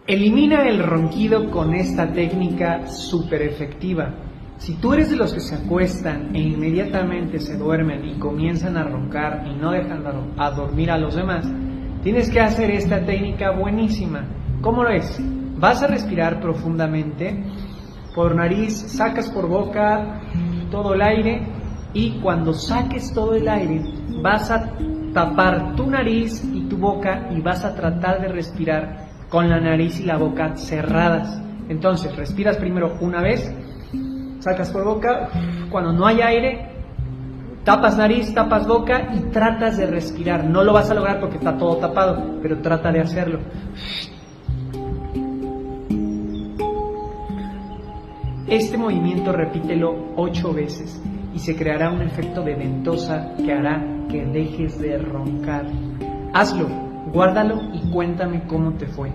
Elimina el ronquido con esta técnica súper efectiva. Si tú eres de los que se acuestan e inmediatamente se duermen y comienzan a roncar y no dejan a dormir a los demás, tienes que hacer esta técnica buenísima. ¿Cómo lo es? Vas a respirar profundamente, por nariz, sacas por boca todo el aire y cuando saques todo el aire vas a tapar tu nariz y tu boca y vas a tratar de respirar con la nariz y la boca cerradas. Entonces, respiras primero una vez, sacas por boca, cuando no hay aire, tapas nariz, tapas boca y tratas de respirar. No lo vas a lograr porque está todo tapado, pero trata de hacerlo. Este movimiento repítelo 8 veces y se creará un efecto de ventosa que hará que dejes de roncar. Hazlo, guárdalo y cuéntame cómo te fue.